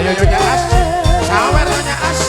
Ayo Nyonya As, sawer Nyonya As.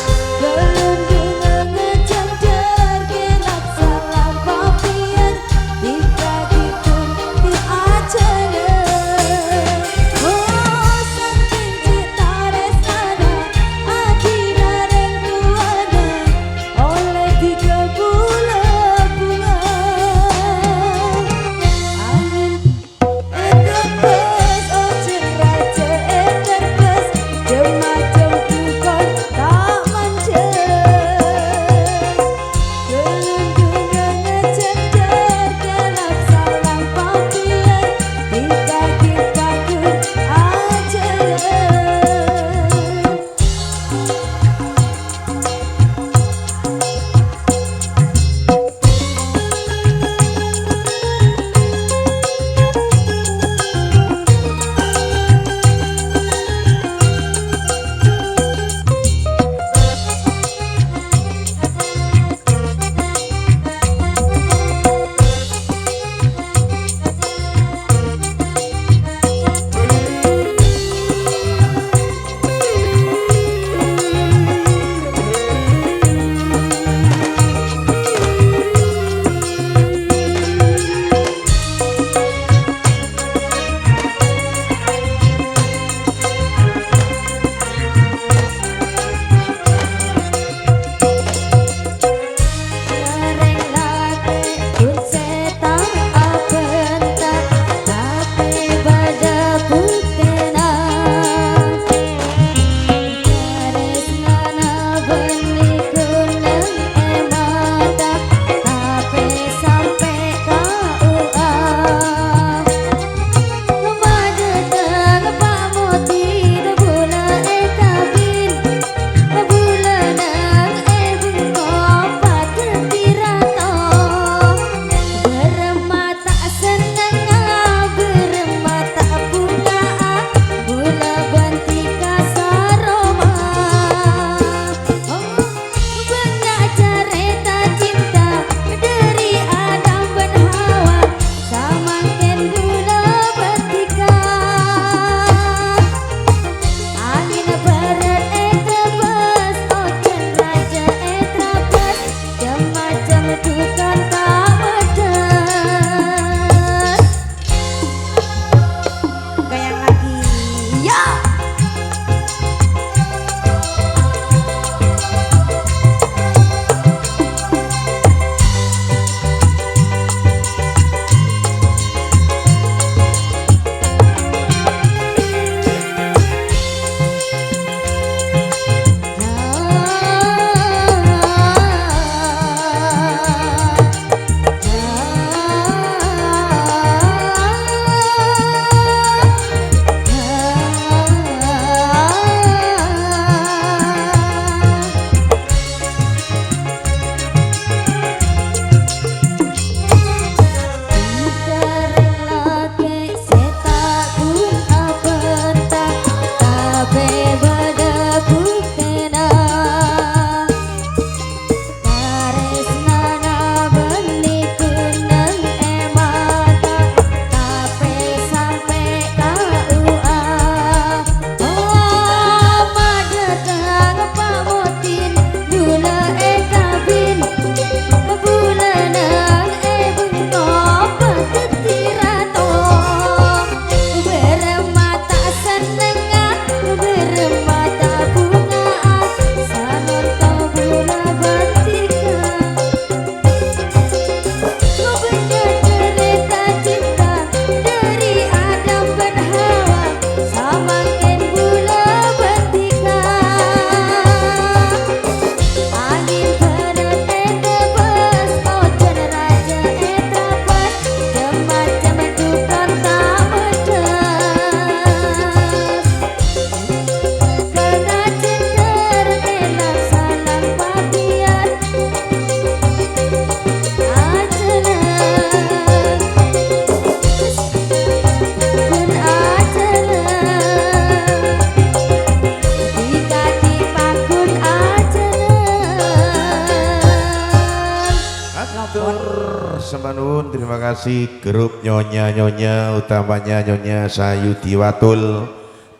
Semanun, terima kasih grup nyonya utamanya Nyonya Sayuti Watul,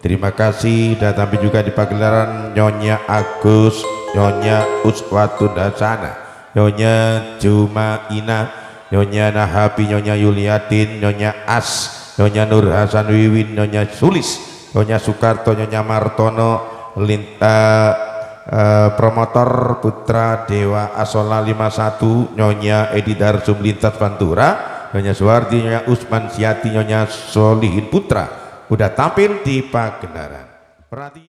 Terima kasih. Dan tampil juga di pagelaran Nyonya Agus, Nyonya Uswatun Dasana, Nyonya Jumaina, Nyonya Nahabi, Nyonya Yuliatin, Nyonya As, Nyonya Nur Hasan Wiwin, Nyonya Sulis, Nyonya Soekarto, Nyonya Martono, promotor Putra Dewa Asola 51, Nyonya Edi Darsum Lintas Pantura, Nyonya Suwardi, Nyonya Usman Siati, Nyonya Solihin Putra udah tampil di pagelaran.